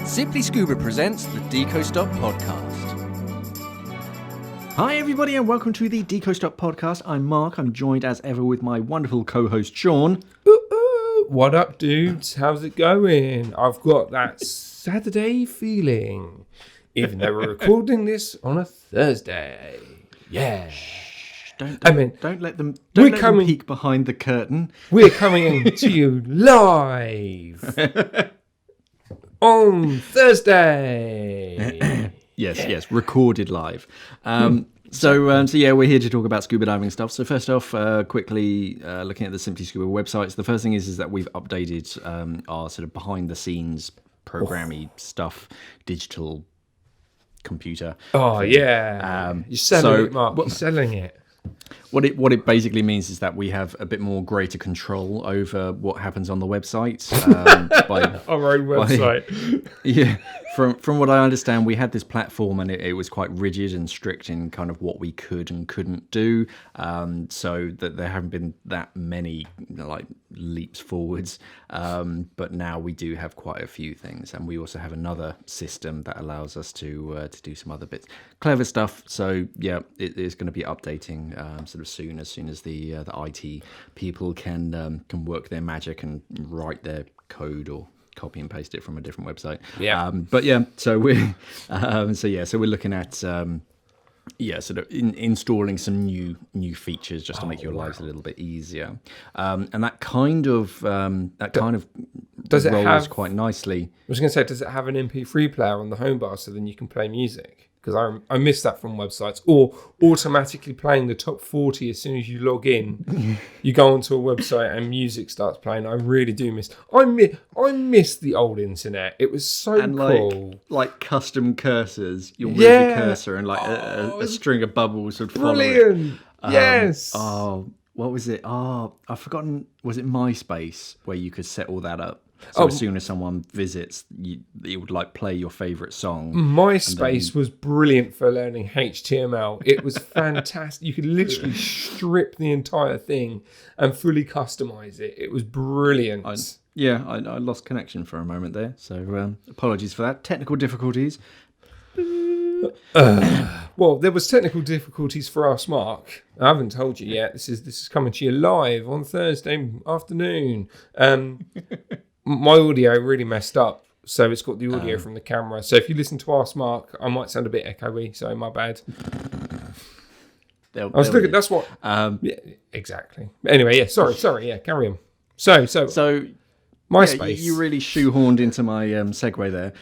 Simply Scuba presents the Deco Stop podcast. Hi everybody and welcome to the Deco Stop podcast. I'm Mark. I'm joined as ever with my wonderful co-host Sean. What up, dudes? How's it going? I've got that Saturday feeling, even though we're recording this on a Thursday. Yeah. Don't let them peek behind the curtain. We're coming to you live on Thursday. Yes, recorded live. So yeah, we're here to talk about scuba diving stuff. So first off, quickly looking at the Simply Scuba websites, the first thing is that we've updated our sort of behind the scenes programmy stuff, digital computer. Oh thing. Yeah, you're selling it, Mark. You're selling it. What it basically means is that we have a bit more greater control over what happens on the website. By our own website. Yeah, from what I understand, we had this platform and it was quite rigid and strict in kind of what we could and couldn't do. So that there haven't been that many like leaps forwards. But now we do have quite a few things, and we also have another system that allows us to do some other bits, clever stuff. So yeah, it is going to be updating sort of soon as the IT people can work their magic and write their code or copy and paste it from a different website. Yeah. But yeah, so we're so we're looking at sort of installing some new features just to make your lives a little bit easier. And that kind of does it rolls have quite nicely. I was going to say, does it have an MP3 player on the home bar so then you can play music? Because I miss that from websites, or automatically playing the top 40 as soon as you log in. You go onto a website and music starts playing. I really do miss. I miss the old internet. It was so and cool. Like custom cursors. You'll move your cursor and like a string of bubbles would follow it. Brilliant. Yes. Oh, what was it? Oh, I've forgotten. Was it MySpace where you could set all that up? So as soon as someone visits, it would like play your favorite song. MySpace was brilliant for learning HTML. It was fantastic. You could literally strip the entire thing and fully customize it. It was brilliant. I lost connection for a moment there. So apologies for that. Technical difficulties. Well, there was technical difficulties for us, Mark. I haven't told you yet. This is coming to you live on Thursday afternoon. My audio really messed up, so it's got the audio from the camera. So if you listen to Ask Mark, I might sound a bit echoey, so my bad. I was looking. That's what. Yeah, exactly. Anyway, yeah. Sorry. Yeah, carry on. So MySpace. Yeah, you really shoehorned into my segue there,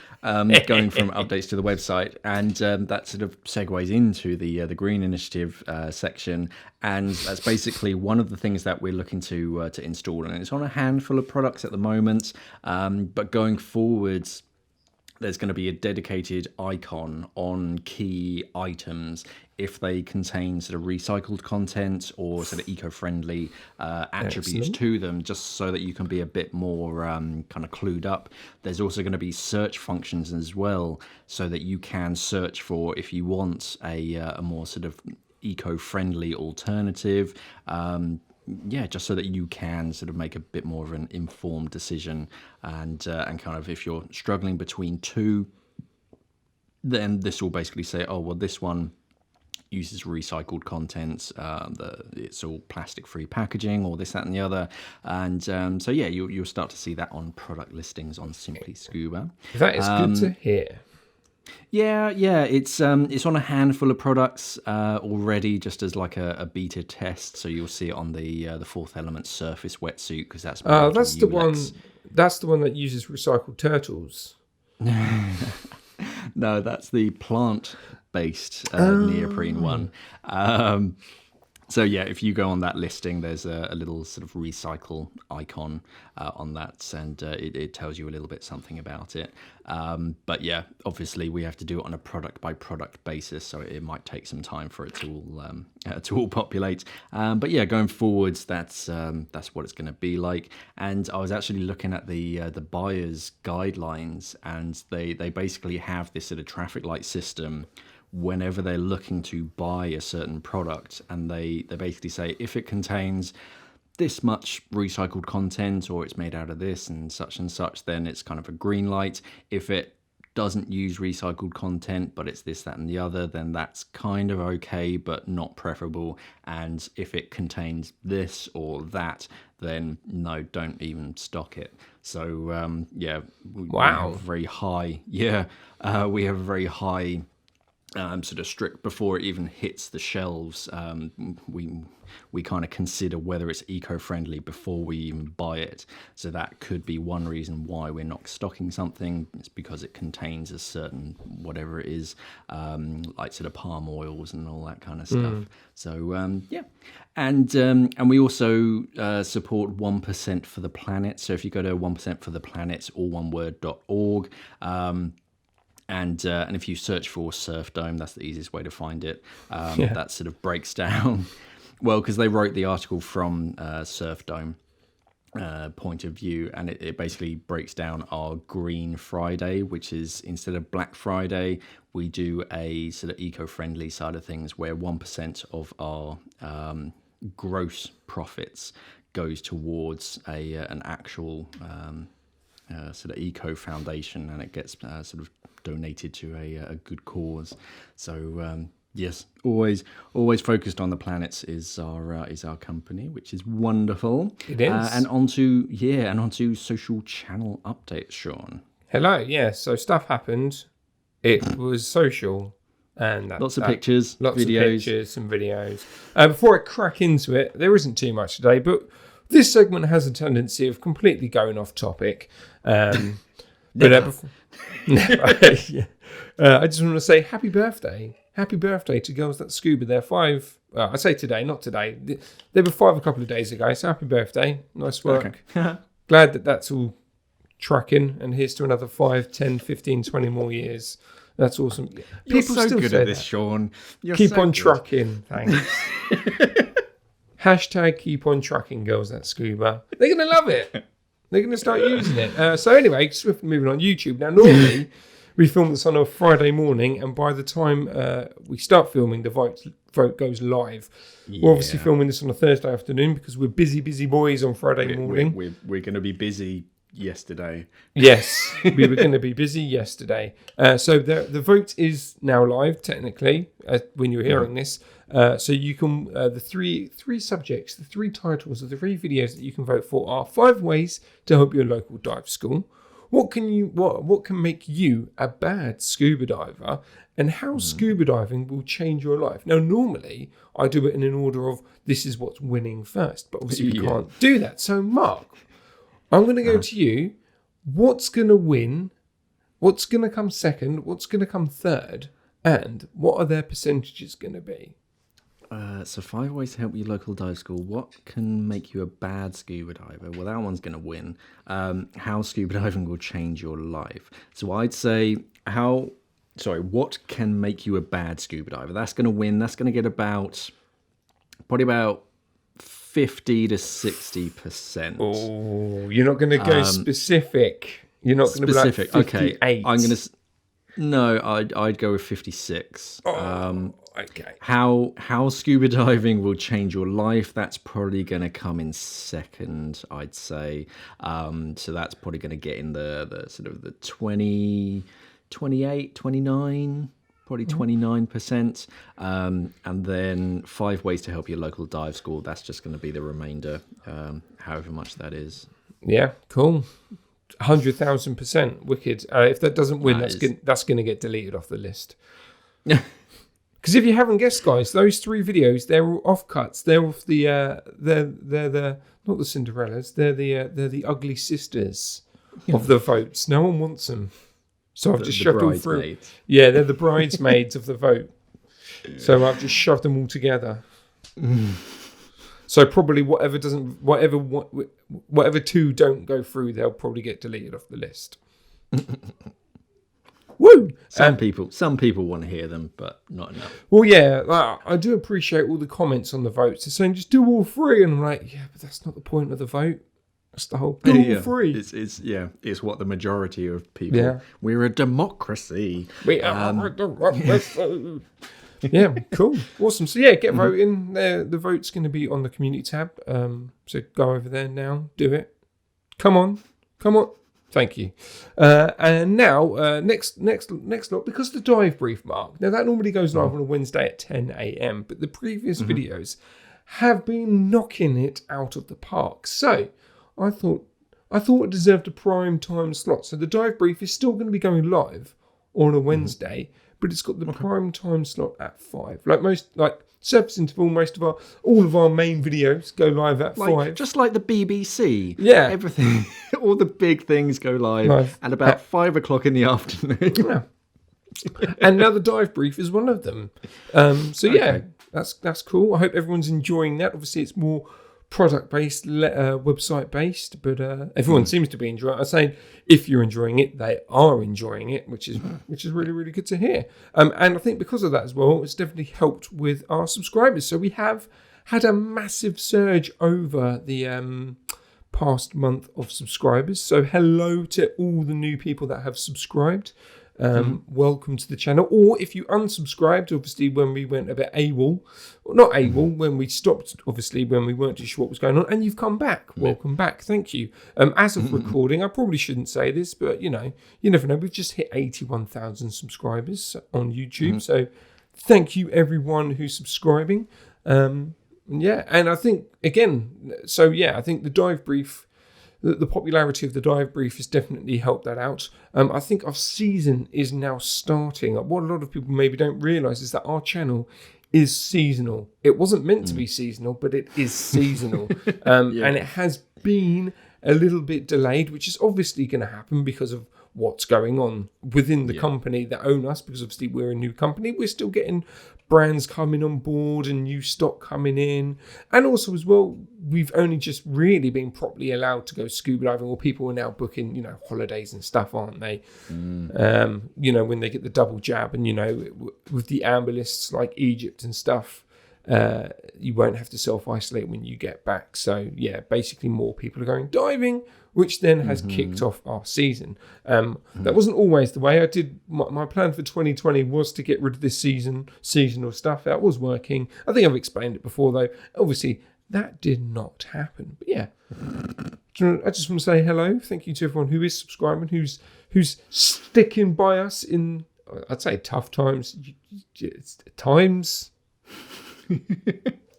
going from updates to the website, and that sort of segues into the Green Initiative section, and that's basically one of the things that we're looking to install, and it's on a handful of products at the moment, but going forwards, there's going to be a dedicated icon on key items if they contain sort of recycled content or sort of eco-friendly attributes to them, just so that you can be a bit more kind of clued up. There's also going to be search functions as well, so that you can search for, if you want a more sort of eco-friendly alternative, just so that you can sort of make a bit more of an informed decision, and kind of if you're struggling between two, then this will basically say, oh well, this one uses recycled content, it's all plastic-free packaging, or this, that, and the other, and so yeah, you'll start to see that on product listings on Simply Scuba. That is good to hear. Yeah, it's on a handful of products already, just as like a beta test. So you'll see it on the Fourth Element Surface wetsuit, because that's the one. That's the one that uses recycled turtles. No, that's the plant-based neoprene one. So yeah, if you go on that listing, there's a little sort of recycle icon on that, and it tells you a little bit something about it. But yeah, obviously we have to do it on a product by product basis, so it might take some time for it to all populate. But yeah, going forwards, that's what it's going to be like. And I was actually looking at the buyer's guidelines, and they basically have this sort of traffic light system whenever they're looking to buy a certain product, and they basically say if it contains this much recycled content, or it's made out of this and such, then it's kind of a green light. If it doesn't use recycled content, but it's this, that, and the other, then that's kind of okay, but not preferable. And if it contains this or that, then no, don't even stock it. So we have very high. We have a very high. Sort of strict before it even hits the shelves. We kind of consider whether it's eco-friendly before we even buy it. So that could be one reason why we're not stocking something. It's because it contains a certain whatever it is, like sort of palm oils and all that kind of stuff. So and we also support 1% for the planet. So if you go to 1% for the planet, all one word.org. And if you search for Surf Dome, that's the easiest way to find it. That sort of breaks down, well, because they wrote the article from Surf Dome point of view, and it basically breaks down our Green Friday, which is instead of Black Friday, we do a sort of eco-friendly side of things where 1% of our gross profits goes towards an actual sort of eco foundation, and it gets sort of donated to a good cause. So yes, always focused on the planets is our company, which is wonderful. It is. And onto social channel updates, Sean. Hello. Yeah. So stuff happened. It was social, and lots of pictures, lots videos. of pictures and videos. Before I crack into it, there isn't too much today, but this segment has a tendency of completely going off topic. I just want to say happy birthday to girls that scuba. They're 5. I say today, not today. They were 5 a couple of days ago. So happy birthday, nice work. Okay. Glad that's all tracking, and here's to another 5, 10, 15, 20 more years. That's awesome. You're People so still good say at this, that. Sean. You're Keep so on good. trucking. Thanks. Hashtag keep on trucking, girls that scuba. They're going to love it. They're going to start using it. So anyway, swiftly moving on YouTube. Now, normally, we film this on a Friday morning, and by the time we start filming, the vote goes live. Yeah. We're obviously filming this on a Thursday afternoon because we're busy boys on Friday morning. We're going to be busy yesterday. Yes, we were going to be busy yesterday. So the vote is now live, technically, when you're hearing this. So you can, the three subjects, the 3 titles of the 3 videos that you can vote for are 5 ways to help your local dive school. What can make you a bad scuba diver, and how scuba diving will change your life. Now, normally I do it in an order of this is what's winning first, but obviously we can't do that. So, Mark, I'm going to go to you. What's going to win? What's going to come second? What's going to come third? And what are their percentages going to be? So 5 ways to help your local dive school. What can make you a bad scuba diver? Well, that one's going to win. How scuba diving will change your life. So I'd say what can make you a bad scuba diver? That's going to win. That's going to get probably about 50 to 60%. Oh, you're not going to go specific. You're not going to be like 58. Okay, I'm going to. No, I'd go with 56. Okay. How scuba diving will change your life? That's probably going to come in second, I'd say. So that's probably going to get in the sort of the 20, 28, 29, probably 29%. And then 5 ways to help your local dive school. That's just going to be the remainder, however much that is. Yeah, cool. 100,000%. Wicked. If that doesn't win, that's going to get deleted off the list. Because if you haven't guessed, guys, those 3 videos, they're all offcuts. They're off the they're not the Cinderellas. They're the ugly sisters of the votes. No one wants them, so I've just shoved all through. Yeah, they're the bridesmaids of the vote. So I've just shoved them all together. So probably whatever 2 don't go through, they'll probably get deleted off the list. Woo! Some people want to hear them, but not enough. Well, yeah, I do appreciate all the comments on the votes. They're saying just do all 3, and I'm like, yeah, but that's not the point of the vote. That's the whole do all 3. It's what the majority of people. Yeah. We're a democracy. We are a democracy. Yeah, cool. Awesome. So yeah, get voting. The vote's going to be on the community tab. So go over there now. Do it. Come on. Thank you. And now, next lot, because the dive brief, Mark. Now that normally goes live on a Wednesday at 10 a.m. But the previous videos have been knocking it out of the park. So I thought it deserved a prime time slot. So the dive brief is still going to be going live on a Wednesday, but it's got the prime time slot at 5. Like Surface Interval, all of our main videos go live at 5. Just like the BBC. Yeah. Everything, all the big things go live at about 5 o'clock in the afternoon. Yeah. And now the dive brief is one of them. That's cool. I hope everyone's enjoying that. Obviously, it's more product-based, website-based, but everyone seems to be enjoying it. I'm saying if you're enjoying it, they are enjoying it, which is really, really good to hear. And I think because of that as well, it's definitely helped with our subscribers. So we have had a massive surge over the past month of subscribers. So hello to all the new people that have subscribed. Welcome to the channel. Or if you unsubscribed, obviously when we went a bit AWOL, or not AWOL, when we stopped, obviously when we weren't too sure what was going on, and you've come back. Welcome back. Thank you. As of recording, I probably shouldn't say this, but you never know. We've just hit 81,000 subscribers on YouTube. So thank you everyone who's subscribing. And I think again, I think the dive brief, the popularity of the dive brief has definitely helped that out. I think our season is now starting. What a lot of people maybe don't realise is that our channel is seasonal. It wasn't meant to be seasonal, but it is seasonal. And it has been a little bit delayed, which is obviously going to happen because of what's going on within the company that own us, because obviously we're a new company. We're still getting brands coming on board and new stock coming in. And also as well, we've only just really been properly allowed to go scuba diving, or people are now booking, holidays and stuff, aren't they? When they get the double jab, and, with the amber lists like Egypt and stuff, you won't have to self-isolate when you get back. So basically more people are going diving, which then has kicked off our season. That wasn't always the way. I did my plan for 2020 was to get rid of this seasonal stuff. That was working. I think I've explained it before, though. Obviously, that did not happen. But I just want to say hello. Thank you to everyone who is subscribing, who's sticking by us in, I'd say, tough times.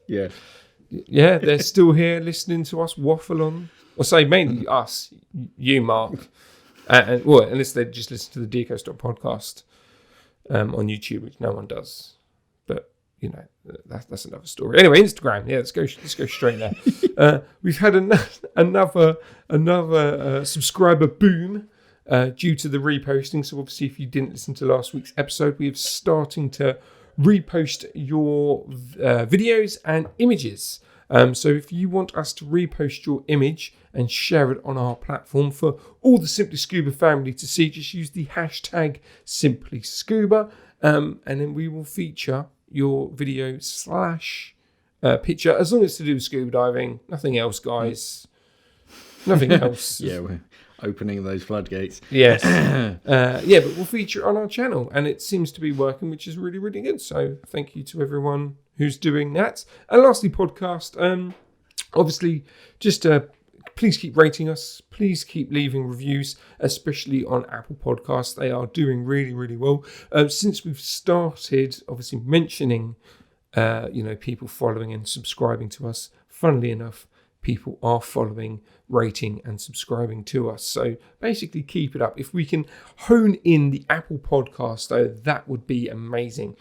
Yeah, they're still here listening to us waffle on. Or say mainly us, you, Mark, unless they just listen to the Deco Stop podcast on YouTube, which no one does. But that's another story. Anyway, Instagram. Yeah, let's go straight there. We've had another subscriber boom due to the reposting. So obviously, if you didn't listen to last week's episode, we are starting to repost your videos and images. So if you want us to repost your image and share it on our platform for all the Simply Scuba family to see, just use the hashtag simplyscuba, and then we will feature your video / picture, as long as it's to do with scuba diving. Nothing else, guys. Nothing else. We're opening those floodgates. Yes. But we'll feature it on our channel, and it seems to be working, which is really, really good. So thank you to everyone who's doing that. And lastly, podcast. Obviously, just please keep rating us. Please keep leaving reviews, especially on Apple Podcasts. They are doing really, really well. Since we've started, obviously, mentioning, people following and subscribing to us, funnily enough, people are following, rating, and subscribing to us. So basically, keep it up. If we can hone in the Apple Podcast, though, that would be amazing.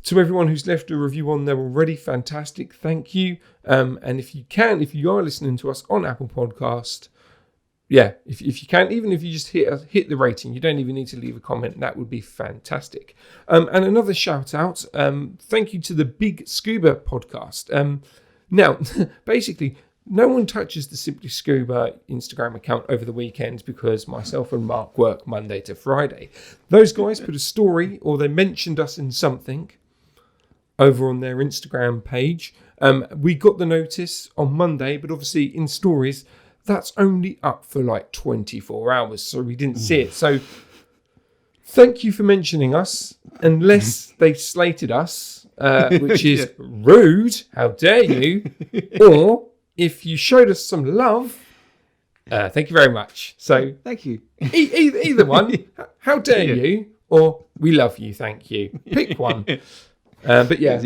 To everyone who's left a review on there already, fantastic. Thank you. And if you are listening to us on Apple Podcast, if you can, even if you just hit the rating, you don't even need to leave a comment. That would be fantastic. And another shout out. Thank you to the Big Scuba podcast. Now, basically, no one touches the Simply Scuba Instagram account over the weekends because myself and Mark work Monday to Friday. Those guys put a story, or they mentioned us in something over on their Instagram page. We got the notice on Monday, but obviously in stories, that's only up for like 24 hours, so we didn't see it. So Thank you for mentioning us, unless they slated us, which is rude. How dare you? Or if you showed us some love, thank you very much. So Thank you. either one. How dare you? Or we love you. Thank you. Pick one. But yeah.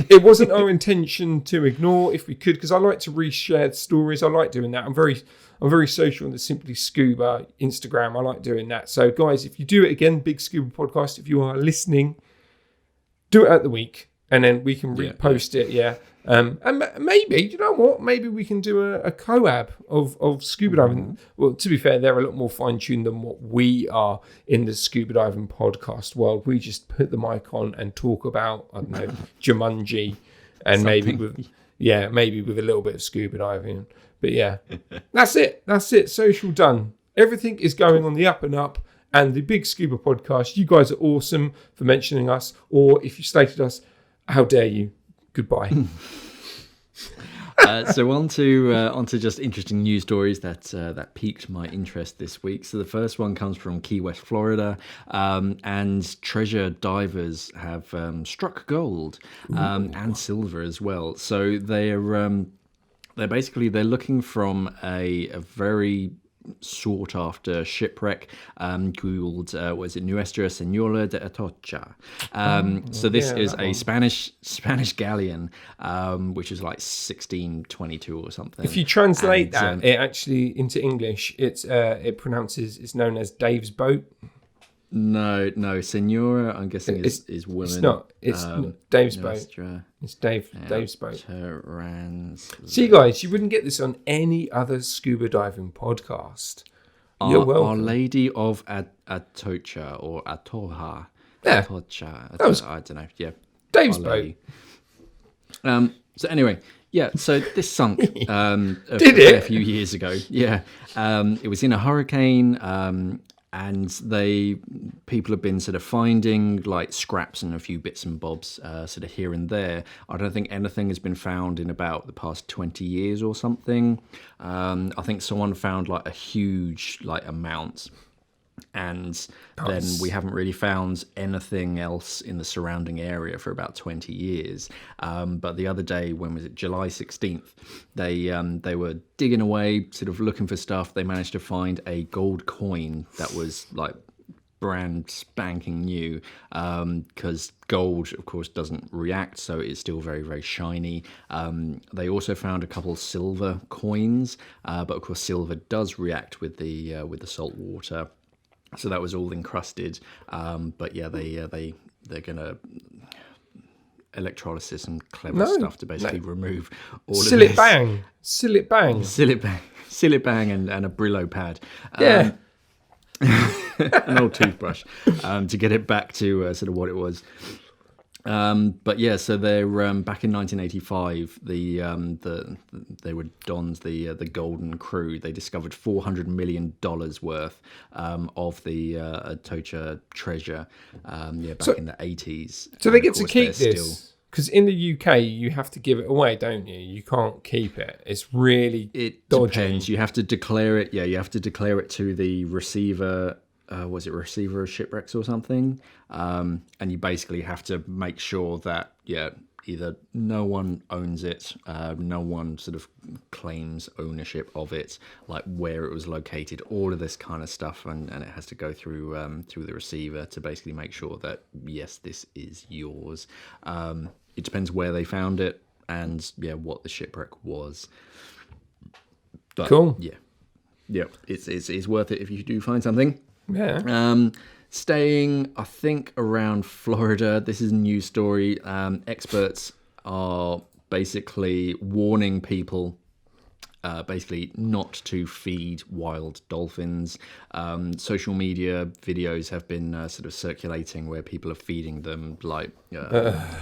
It wasn't our intention to ignore if we could, because I like to reshare stories. I like doing that. I'm very social on the Simply Scuba Instagram. I like doing that. So guys, if you do it again, Big Scuba Podcast, if you are listening, do it at the week and then we can repost it. Yeah. And maybe, you know what? Maybe we can do a collab of scuba diving. Well, to be fair, they're a lot more fine-tuned than what we are in the scuba diving podcast world. We just put the mic on and talk about, I don't know, Jumanji and maybe with a little bit of scuba diving. But yeah, that's it. Social done. Everything is going on the up and up. And the Big Scuba Podcast, you guys are awesome for mentioning us. Or if you slated us, how dare you? Goodbye. So on to just interesting news stories that piqued my interest this week. So the first one comes from Key West, Florida, and treasure divers have struck gold and silver as well. So they're looking from a very sought after shipwreck called was it Nuestra Señora de Atocha. So this is a Spanish galleon, which is like 1622 or something. If you translate that it actually into English, it's known as Dave's boat. No, Señora, I'm guessing is woman. It's not. It's Dave's boat. It's Dave's boat. See, guys, you wouldn't get this on any other scuba diving podcast. You're welcome. Our Lady of Atocha or Atoha. Yeah. Atocha. I don't know. Yeah. Dave's boat. So anyway, so this sunk Did it? A few years ago. Yeah. It was in a hurricane. And people have been sort of finding like scraps and a few bits and bobs sort of here and there. I don't think anything has been found in about the past 20 years or something. I think someone found like a huge like amount. And then we haven't really found anything else in the surrounding area for about 20 years. But the other day, when was it, July 16th, they were digging away, sort of looking for stuff. They managed to find a gold coin that was like brand spanking new, because gold, of course, doesn't react, so it's still very, very shiny. They also found a couple silver coins, but of course, silver does react with the salt water. So that was all encrusted, but yeah, they're gonna electrolysis and clever stuff to basically remove all of this. Seal it bang, and a Brillo pad. An old toothbrush to get it back to sort of what it was. But yeah, so they're back in 1985. They were donned the Golden Crew. They discovered $400 million worth of the Atocha treasure. Back in the 80s. So they get to keep this. Because in the UK, you have to give it away, don't you? You can't keep it. It's really dodgy. Depends. You have to declare it. Yeah, you have to declare it to the receiver. Was it receiver of shipwrecks or something? And you basically have to make sure that either no one owns it, no one sort of claims ownership of it, like where it was located, all of this kind of stuff, and it has to go through the receiver to basically make sure that yes, this is yours. It depends where they found it and what the shipwreck was. But, cool. Yeah, it's worth it if you do find something. Yeah. Staying, I think, around Florida. This is a news story. Experts are basically warning people basically not to feed wild dolphins. Social media videos have been sort of circulating where people are feeding them like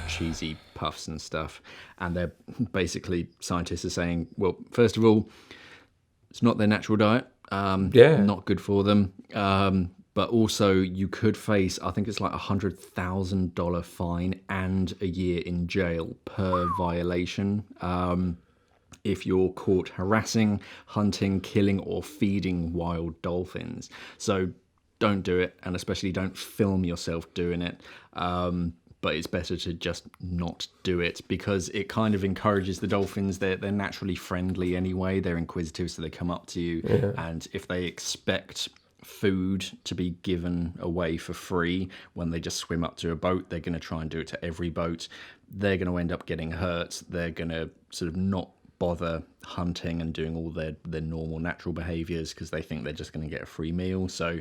cheesy puffs and stuff. And they're basically, scientists are saying, well, first of all, it's not their natural diet. Not good for them. But also you could face, I think it's like $100,000 fine and a year in jail per violation if you're caught harassing, hunting, killing, or feeding wild dolphins. So don't do it, and especially don't film yourself doing it. But it's better to just not do it, because it kind of encourages the dolphins. They're naturally friendly anyway. They're inquisitive, so they come up to you. And if they expect food to be given away for free when they just swim up to a boat, they're going to try and do it to every boat. They're going to end up getting hurt. They're going to sort of not bother hunting and doing all their normal natural behaviors because they think they're just going to get a free meal. So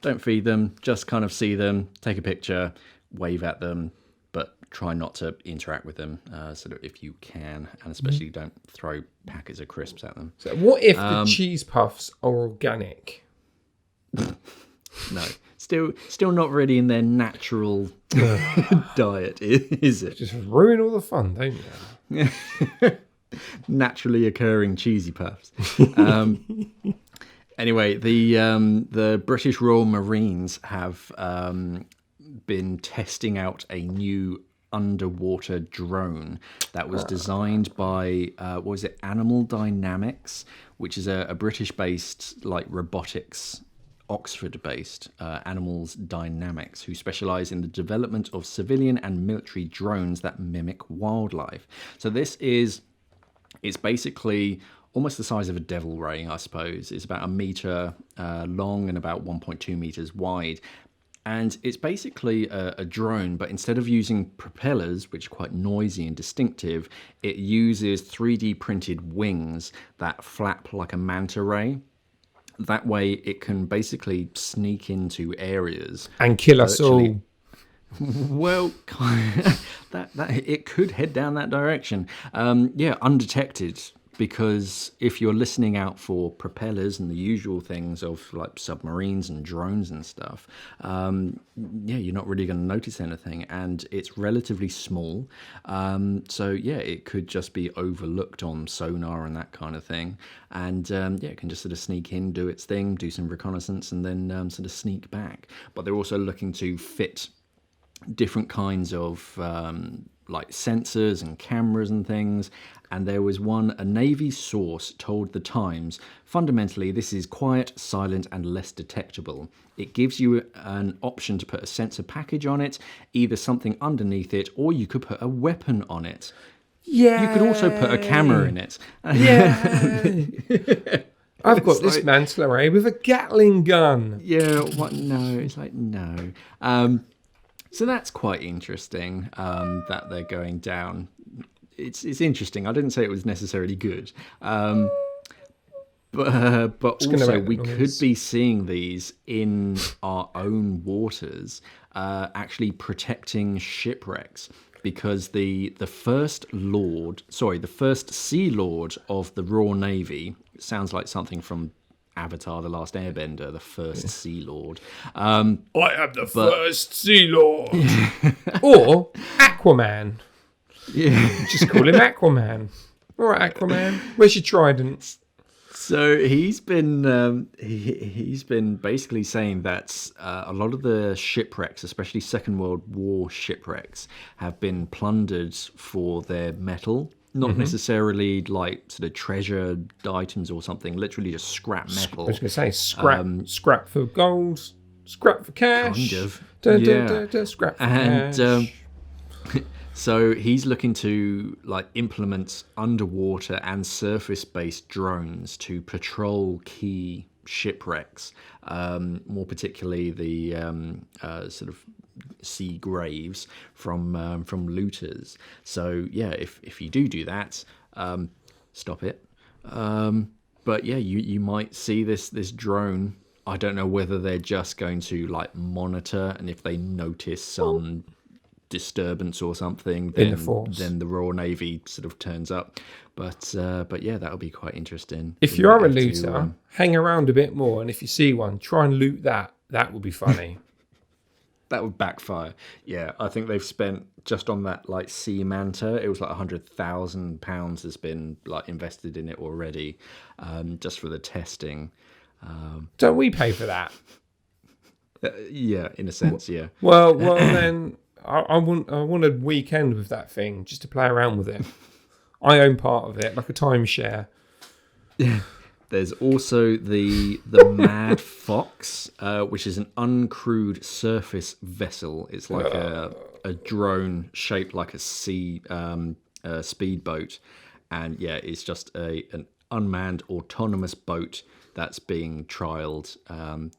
don't feed them, just kind of see them, take a picture, wave at them, but try not to interact with them sort of if you can, and especially don't throw packets of crisps at them. So what if the cheese puffs are organic? No, still not really in their natural diet, is it? Just ruin all the fun, don't you? Naturally occurring cheesy puffs. Anyway, the British Royal Marines have been testing out a new underwater drone that was designed by Animal Dynamics, which is a British-based like robotics, Oxford-based Animals Dynamics, who specialise in the development of civilian and military drones that mimic wildlife. So it's basically almost the size of a devil ray, I suppose. It's about 1 metre long and about 1.2 metres wide. And it's basically a drone, but instead of using propellers, which are quite noisy and distinctive, it uses 3D printed wings that flap like a manta ray. That way it can basically sneak into areas. And kill us all. Well, that it could head down that direction. Undetected, because if you're listening out for propellers and the usual things of like submarines and drones and stuff, you're not really going to notice anything, and it's relatively small. It could just be overlooked on sonar and that kind of thing, and it can just sort of sneak in, do its thing, do some reconnaissance, and then sort of sneak back. But they're also looking to fit different kinds of like sensors and cameras and things. And there was a Navy source told the Times, fundamentally this is quiet, silent and less detectable. It gives you an option to put a sensor package on it, either something underneath it, or you could put a weapon on it. Yeah. You could also put a camera in it. Yeah. I've got this manta ray with a Gatling gun. Yeah, what? No, it's like, no. So that's quite interesting that they're going down. It's interesting. I didn't say it was necessarily good. But also we could be seeing these in our own waters, actually protecting shipwrecks. Because the first Sea Lord of the Royal Navy, sounds like something from Avatar: The Last Airbender, the first Sea Lord. I am the first Sea Lord. Or Aquaman. Yeah. Just call him Aquaman. All right, Aquaman. Where's your trident? So he's been basically saying that a lot of the shipwrecks, especially Second World War shipwrecks, have been plundered for their metal. Not necessarily like sort of treasured items or something, literally just scrap metal. I was going to say scrap for gold, scrap for cash. Kind of. Scrap for cash. So he's looking to like implement underwater and surface-based drones to patrol key shipwrecks, more particularly the sort of sea graves from looters. So yeah, if you do that, stop it. But yeah, you might see this drone. I don't know whether they're just going to like monitor, and if they notice some disturbance or something, then the Royal Navy sort of turns up. But yeah, that'll be quite interesting. If you are a looter, hang around a bit more, and if you see one, try and loot that. That would be funny. That would backfire. Yeah, I think they've spent just on that like sea manta. It was like £100,000 has been like invested in it already, just for the testing. Don't we pay for that? Yeah, in a sense, yeah. Well, then I want a weekend with that thing just to play around with it. I own part of it, like a timeshare. Yeah. There's also the Mad Fox, which is an uncrewed surface vessel. It's like a drone shaped like a speedboat, and yeah, it's just an unmanned autonomous boat that's being trialed.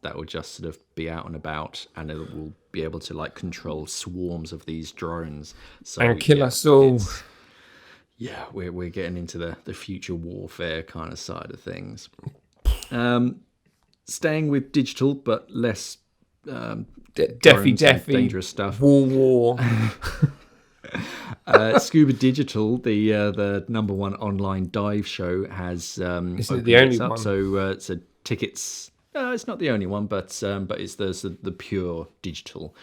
That will just sort of be out and about, and it will be able to like control swarms of these drones. So, and kill us all. Yeah, we're getting into the future warfare kind of side of things. Staying with digital, but less Deafy, dangerous stuff. War. Scuba Digital, the number one online dive show, has Isn't it the only one? So tickets. It's not the only one, but it's the pure digital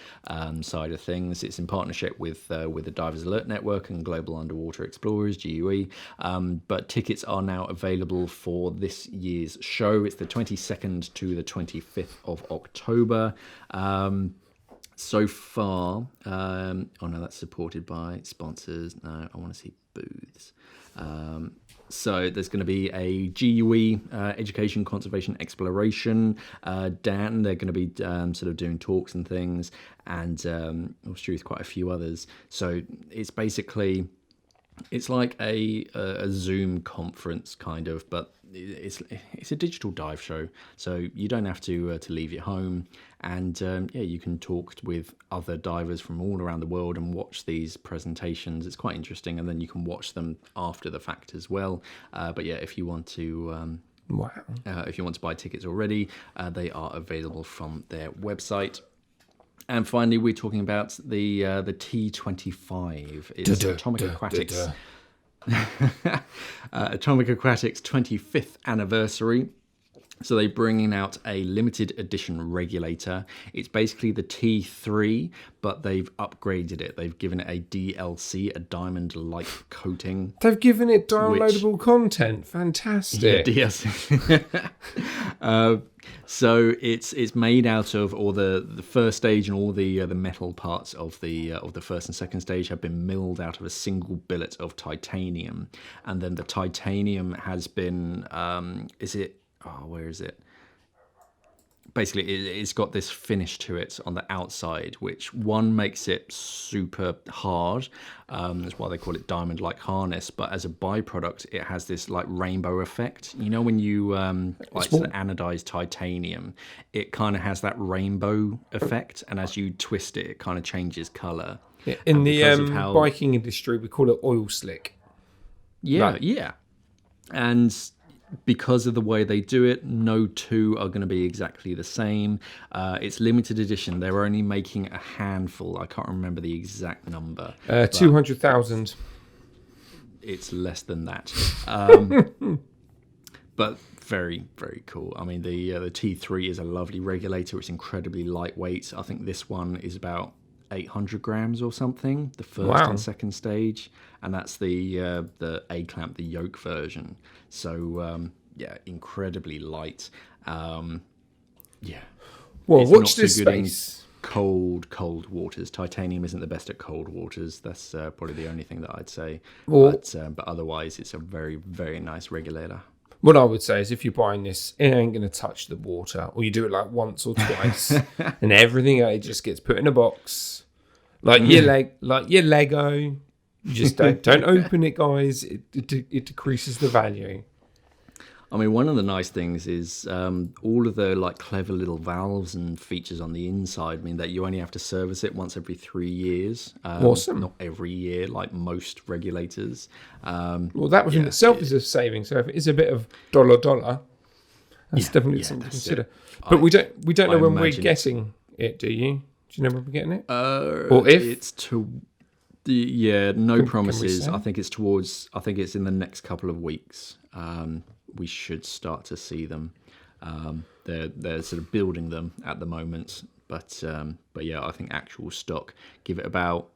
side of things. It's in partnership with the Divers Alert Network and Global Underwater Explorers (GUE). But tickets are now available for this year's show. It's the 22nd to the 25th of October. So far, oh no, that's supported by sponsors. No, I want to see booths. So there's going to be a GUE, Education, Conservation, Exploration. Dan, they're going to be sort of doing talks and things, and Truth, quite a few others. So it's basically, it's like a Zoom conference kind of, but it's a digital dive show, so you don't have to leave your home, and you can talk with other divers from all around the world and watch these presentations. It's quite interesting, and then you can watch them after the fact as well. But yeah, if you want to if you want to buy tickets already, they are available from their website. And finally, we're talking about the T25. It's Atomic Aquatics. Atomic Aquatics 25th anniversary. So they're bringing out a limited edition regulator. It's basically the T3, but they've upgraded it. They've given it a DLC, a diamond-like coating. They've given it downloadable content. Fantastic. Yeah, DLC. So it's made out of all the first stage, and all the metal parts of the first and second stage have been milled out of a single billet of titanium, and then the titanium has been where is it? Basically, it's got this finish to it on the outside, which one makes it super hard. That's why they call it diamond-like harness. But as a byproduct, it has this like rainbow effect. You know, when you anodized titanium, it kind of has that rainbow effect, and as you twist it, it kind of changes color. Yeah, in the biking industry, we call it oil slick. Yeah, and because of the way they do it, no two are going to be exactly the same. It's limited edition. They're only making a handful. I can't remember the exact number. 200,000. It's less than that. But very, very cool. I mean, the T3 is a lovely regulator. It's incredibly lightweight. I think this one is about 800 grams or something, the first and second stage, and that's the A clamp, the yoke version. So incredibly light. Well, watch this space. Cold waters. Titanium isn't the best at cold waters. That's probably the only thing that I'd say. But otherwise, it's a very, very nice regulator. What I would say is, if you're buying this, it ain't going to touch the water, or you do it like once or twice, and everything it just gets put in a box, like your Lego. You just don't open it, guys. It decreases the value. I mean, one of the nice things is all of the like clever little valves and features on the inside. I mean, that you only have to service it once every 3 years. Awesome. Not every year, like most regulators. Well, that within itself is a saving. So if it is a bit of dollar, that's definitely something to consider. But we don't know when we're getting it. Do you? Do you know when we're getting it? Or if it's no promises. I think it's in the next couple of weeks. We should start to see them. They're sort of building them at the moment, but yeah, I think actual stock, give it about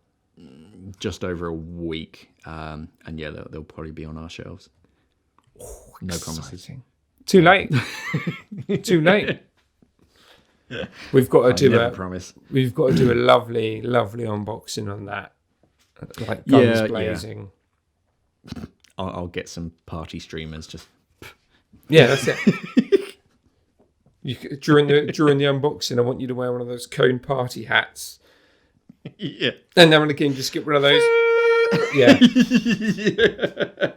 just over a week, and yeah, they'll probably be on our shelves. No promises. Too late. Too late. We've got to do a lovely unboxing on that, like guns blazing. I'll get some party streamers, Yeah, that's it. During the unboxing, I want you to wear one of those cone party hats. Yeah. And now and again, just get one of those. Yeah. Yeah.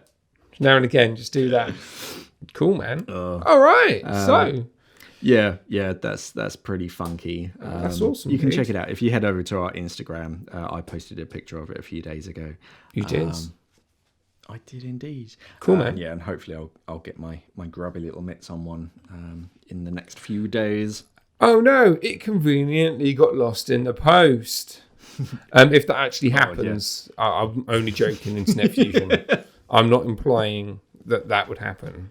Now and again, just do that. Cool, man. All right. Yeah, that's pretty funky. That's awesome. You can check it out if you head over to our Instagram. I posted a picture of it a few days ago. You did. I did indeed. Cool, man. Yeah, and hopefully I'll get my grubby little mitts on one in the next few days. Oh no! It conveniently got lost in the post. If that actually happens, I'm only joking. Internet fusion. I'm not implying that would happen.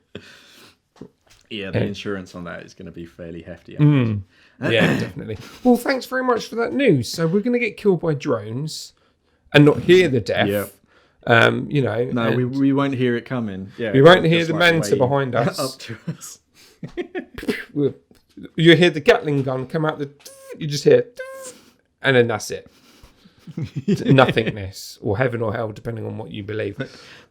Yeah, the insurance on that is going to be fairly hefty. Yeah, definitely. Well, thanks very much for that news. So we're going to get killed by drones and not hear the death. Yeah. No, we won't hear it coming. Yeah, we won't hear just the manta wave behind us. up to us. You hear the Gatling gun come out. You just hear, and then that's it. Nothingness, or heaven or hell, depending on what you believe.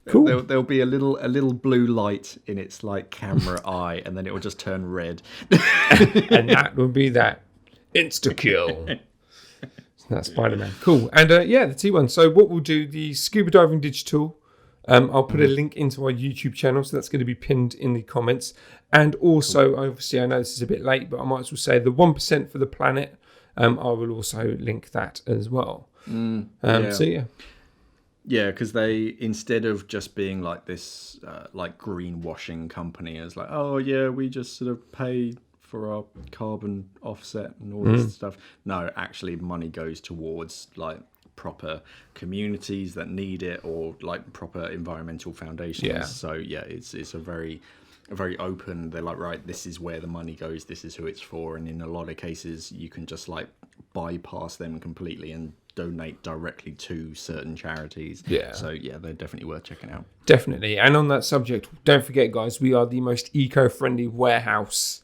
Cool. There'll be a little blue light in its like camera eye, and then it will just turn red. And that would be that insta kill. That's Spider-Man. Cool. And the T1. So what we'll do, the scuba diving digital, I'll put a link into our YouTube channel, so that's going to be pinned in the comments. And also, obviously, I know this is a bit late, but I might as well say the 1% for the planet. I will also link that as well. So yeah. Yeah, because they, instead of just being like this like greenwashing company, it's like, oh yeah, we just sort of pay for our carbon offset and all this stuff. No, actually money goes towards like proper communities that need it, or like proper environmental foundations. Yeah. So yeah, it's a very open. They're like, right, this is where the money goes, this is who it's for, and in a lot of cases you can just like bypass them completely and donate directly to certain charities. Yeah. So yeah, they're definitely worth checking out. Definitely. And on that subject, don't forget, guys, we are the most eco-friendly warehouse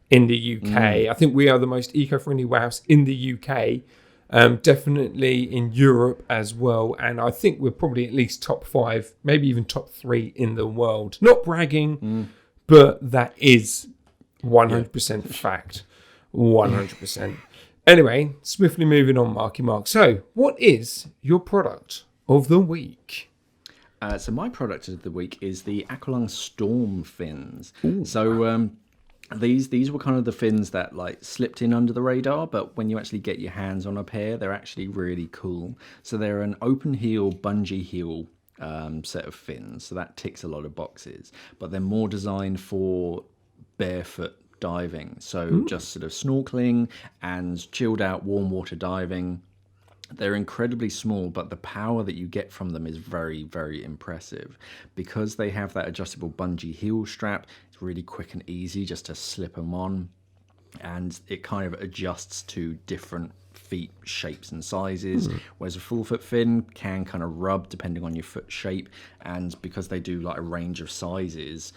in the UK. I think we are the most eco-friendly warehouse in the UK. Definitely in Europe as well. And I think we're probably at least top 5, maybe even top 3 in the world. Not bragging, but that is 100% fact. 100%. Anyway, swiftly moving on, Marky Mark. So, what is your product of the week? So my product of the week is the Aqualung Storm fins. Ooh. So these were kind of the fins that like slipped in under the radar, but when you actually get your hands on a pair, they're actually really cool. So they're an open heel, bungee heel set of fins. So that ticks a lot of boxes, but they're more designed for barefoot diving. So just sort of snorkeling and chilled out warm water diving. They're incredibly small, but the power that you get from them is very, very impressive. Because they have that adjustable bungee heel strap, it's really quick and easy just to slip them on. And it kind of adjusts to different feet shapes and sizes, whereas a full foot fin can kind of rub depending on your foot shape. And because they do like a range of sizes,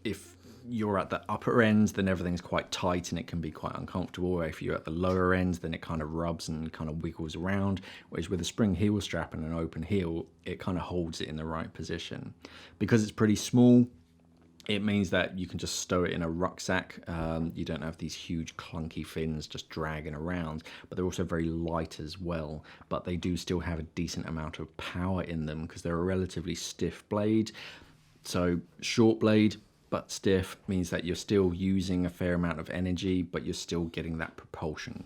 if you're at the upper end, then everything's quite tight and it can be quite uncomfortable. If you're at the lower end, then it kind of rubs and kind of wiggles around. Whereas with a spring heel strap and an open heel, it kind of holds it in the right position. Because it's pretty small, it means that you can just stow it in a rucksack. You don't have these huge clunky fins just dragging around, but they're also very light as well. But they do still have a decent amount of power in them because they're a relatively stiff blade. So short blade, but stiff, means that you're still using a fair amount of energy, but you're still getting that propulsion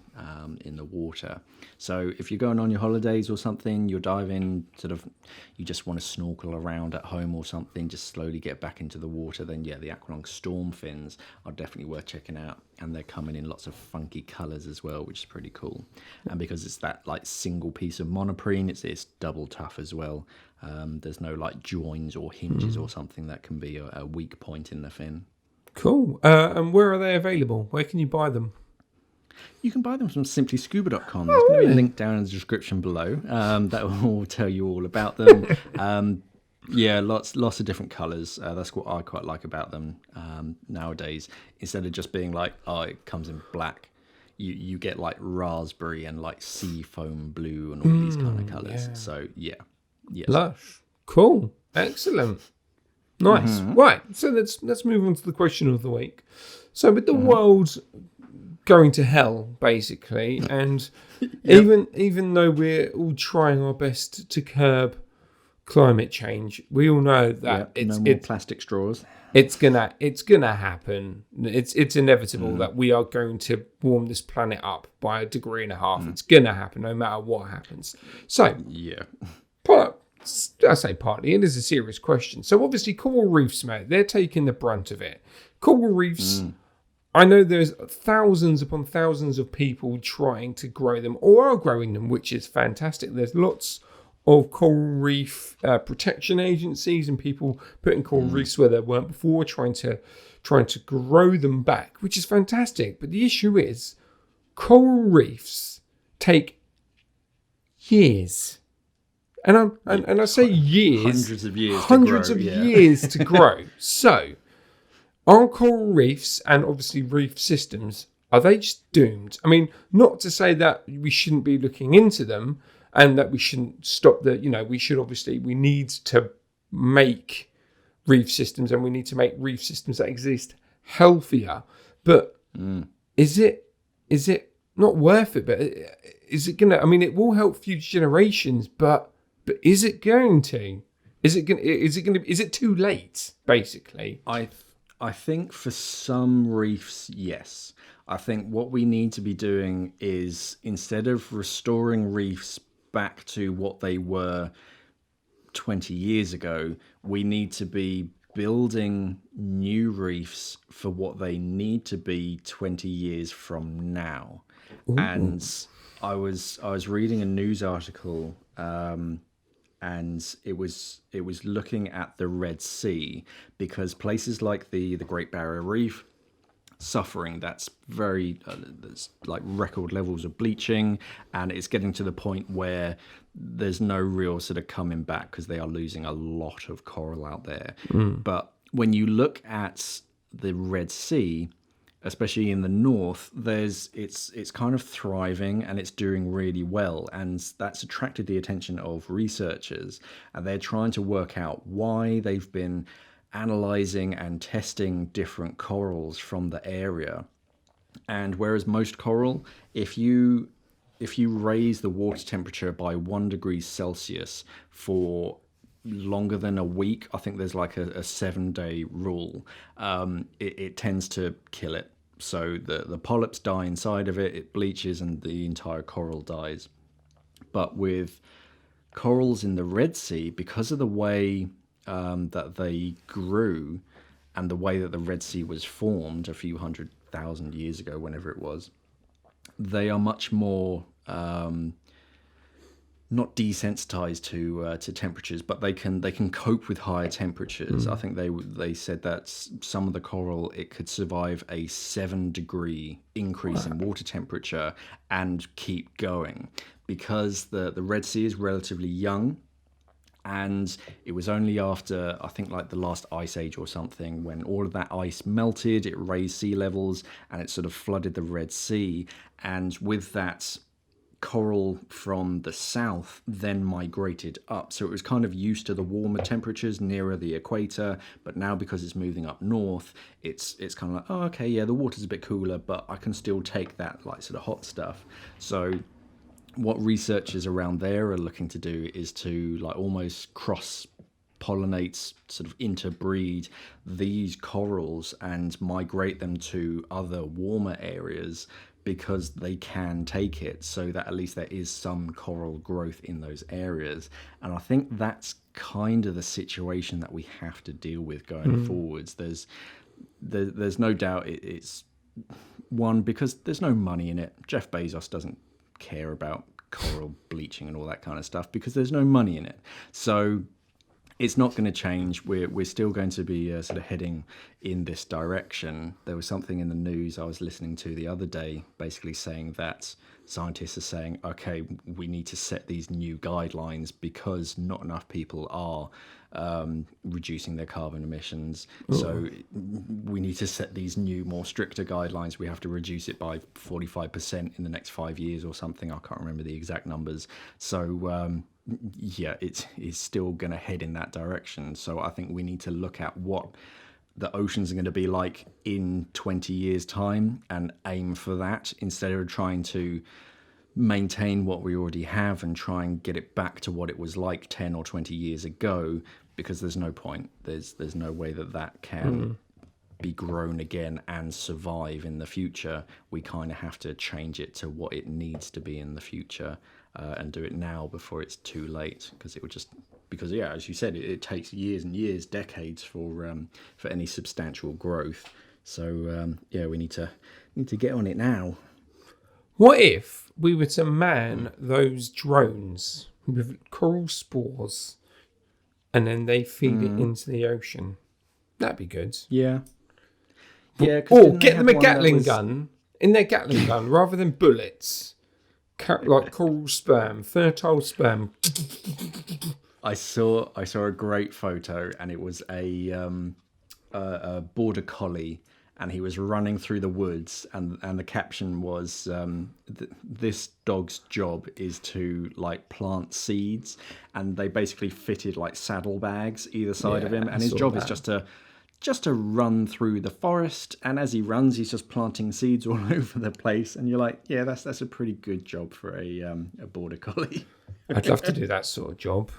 in the water. So if you're going on your holidays or something, you're diving, sort of, you just want to snorkel around at home or something, just slowly get back into the water, then yeah, the Aqualung Storm fins are definitely worth checking out. And they're coming in lots of funky colours as well, which is pretty cool. And because it's that like single piece of monoprene, it's double tough as well. There's no like joins or hinges or something that can be a weak point in the fin. Cool. And where are they available? Where can you buy them? You can buy them from simplyscuba.com. There's going to be a link down in the description below that will tell you all about them. Yeah, lots of different colours. That's what I quite like about them nowadays. Instead of just being like, oh, it comes in black, you get like raspberry and like sea foam blue and all these kind of colours. Yeah. So yeah. Yes. Lush. Cool. Excellent. Nice. Right. So let's move on to the question of the week. So with the world going to hell, basically, and even though we're all trying our best to curb climate change, we all know that no more plastic straws. It's gonna happen. It's inevitable that we are going to warm this planet up by 1.5 degrees. It's gonna happen no matter what happens. So I say partly, it is a serious question. So obviously coral reefs, mate, they're taking the brunt of it. Coral reefs, I know there's thousands upon thousands of people trying to grow them or are growing them, which is fantastic. There's lots of coral reef protection agencies and people putting coral reefs where there weren't before, trying to grow them back, which is fantastic. But the issue is coral reefs take years. And I say years, hundreds of years to grow. So, are coral reefs and obviously reef systems, are they just doomed? I mean, not to say that we shouldn't be looking into them and that we shouldn't stop we need to make reef systems and we need to make reef systems that exist healthier. But is it not worth it? But is it gonna? I mean, it will help future generations, but is it going to? Is it too late? Basically, I think for some reefs, yes. I think what we need to be doing is, instead of restoring reefs back to what they were 20 years ago, we need to be building new reefs for what they need to be 20 years from now. Ooh. And I was reading a news article, and it was looking at the Red Sea, because places like the Great Barrier Reef suffering, that's there's like record levels of bleaching, and it's getting to the point where there's no real sort of coming back because they are losing a lot of coral out there. But when you look at the Red Sea, especially in the north, it's kind of thriving and it's doing really well, and that's attracted the attention of researchers, and they're trying to work out why. They've been analyzing and testing different corals from the area, and whereas most coral, if you raise the water temperature by 1 degree Celsius for longer than a week, I think there's like a 7-day rule, it tends to kill it. So the polyps die inside of it, it bleaches, and the entire coral dies. But with corals in the Red Sea, because of the way that they grew and the way that the Red Sea was formed a few 100,000 years ago, whenever it was, they are much more not desensitized to temperatures, but they can cope with higher temperatures. I think they said that some of the coral, it could survive a 7-degree increase in water temperature and keep going, because the Red Sea is relatively young. And it was only after, I think, like the last ice age or something, when all of that ice melted, it raised sea levels and it sort of flooded the Red Sea. And with that, coral from the south then migrated up. So it was kind of used to the warmer temperatures nearer the equator, but now because it's moving up north, it's kind of like, oh, okay, yeah, the water's a bit cooler, but I can still take that like sort of hot stuff. So what researchers around there are looking to do is to like almost cross-pollinate, sort of interbreed these corals and migrate them to other warmer areas, because they can take it, so that at least there is some coral growth in those areas. And I think that's kind of the situation that we have to deal with going forwards. There's no doubt it's one, because there's no money in it. Jeff Bezos doesn't care about coral bleaching and all that kind of stuff because there's no money in it. So it's not going to change. We're still going to be sort of heading in this direction. There was something in the news I was listening to the other day, basically saying that scientists are saying, okay, we need to set these new guidelines because not enough people are reducing their carbon emissions. Ooh. So we need to set these new, more stricter guidelines. We have to reduce it by 45% in the next 5 years or something. I can't remember the exact numbers. So yeah, it's still going to head in that direction. So I think we need to look at what the oceans are going to be like in 20 years' time and aim for that instead of trying to maintain what we already have and try and get it back to what it was like 10 or 20 years ago, because there's no point. There's no way that can be grown again and survive in the future. We kind of have to change it to what it needs to be in the future, and do it now before it's too late, because it would just, because yeah, as you said, it takes years and years, decades for any substantial growth. So yeah, we need to get on it now. What if we were to man those drones with coral spores and then they feed it into the ocean? That'd be good. Yeah. Yeah. Or get them a Gatling gun in their Gatling gun rather than bullets. Like coral sperm, fertile sperm. I saw a great photo, and it was a border collie, and he was running through the woods, and the caption was, "This dog's job is to like plant seeds," and they basically fitted like saddlebags either side of him, and his job is just to run through the forest, and as he runs, he's just planting seeds all over the place, and you're like, yeah, that's a pretty good job for a border collie. I'd love to do that sort of job.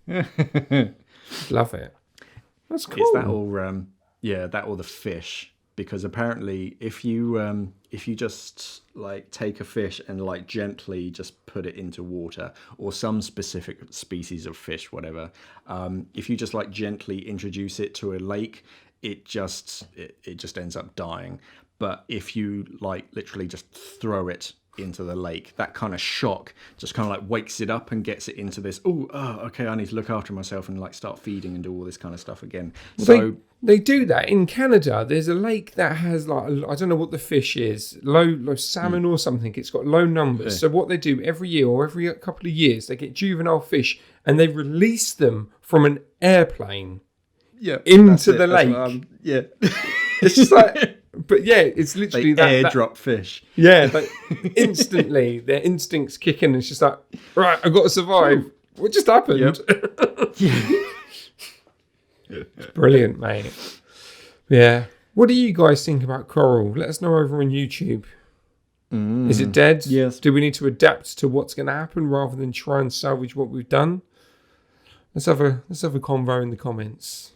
Love it. That's cool. Is that all? That or the fish. Because apparently, if you just like take a fish and like gently just put it into water, or some specific species of fish, whatever, if you just like gently introduce it to a lake, it just ends up dying. But if you like literally just throw it into the lake, that kind of shock just kind of like wakes it up and gets it into this, okay, I need to look after myself and like start feeding and do all this kind of stuff again. So they do that in Canada. There's a lake that has like, I don't know what the fish is, low salmon or something. It's got low numbers. Yeah. So what they do every year or every couple of years, they get juvenile fish and they release them from an airplane into the lake. It's just like, but yeah, it's literally they airdrop fish. Yeah, but instantly their instincts kick in. And it's just like, right, I've got to survive. What just happened? Yep. Brilliant, mate. Yeah. What do you guys think about coral? Let us know over on YouTube. Is it dead? Yes. Do we need to adapt to what's going to happen rather than try and salvage what we've done? Let's have a convo in the comments.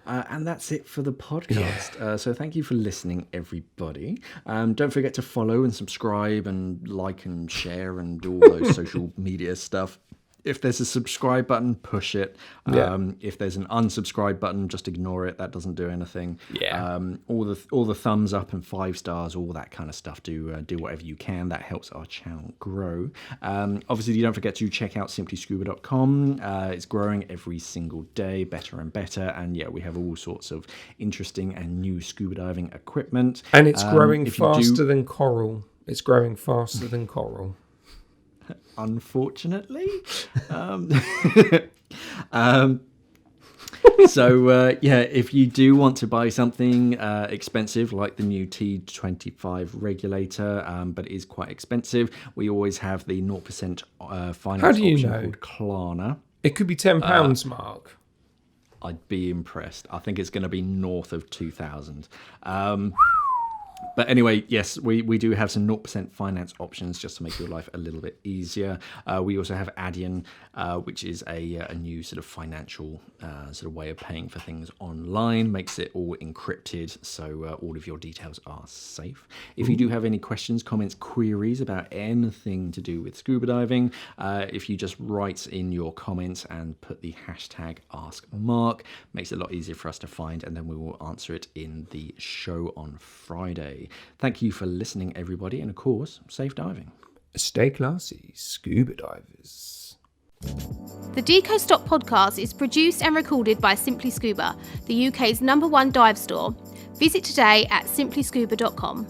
And that's it for the podcast. Yeah. So thank you for listening, everybody. Don't forget to follow and subscribe and like and share and do all those social media stuff. If there's a subscribe button, push it. If there's an unsubscribe button, just ignore it. That doesn't do anything. Yeah. All the thumbs up and 5 stars, all that kind of stuff. Do whatever you can. That helps our channel grow. Obviously, don't forget to check out simplyscuba.com. It's growing every single day, better and better. And yeah, we have all sorts of interesting and new scuba diving equipment. And it's growing faster than coral. It's growing faster than coral. Unfortunately. So if you do want to buy something expensive like the new T25 regulator, but it is quite expensive, we always have the 0% finance option called Klarna. It could be £10, Mark. I'd be impressed. I think it's going to be north of 2,000. But anyway, yes, we do have some 0% finance options just to make your life a little bit easier. We also have Adyen, which is a new sort of financial sort of way of paying for things online. Makes it all encrypted, so all of your details are safe. If you do have any questions, comments, queries about anything to do with scuba diving, if you just write in your comments and put the hashtag #AskMark, makes it a lot easier for us to find, and then we will answer it in the show on Friday. Thank you for listening, everybody, and of course, safe diving. Stay classy, scuba divers. The Deco Stop podcast is produced and recorded by Simply Scuba, the UK's #1 dive store. Visit today at simplyscuba.com.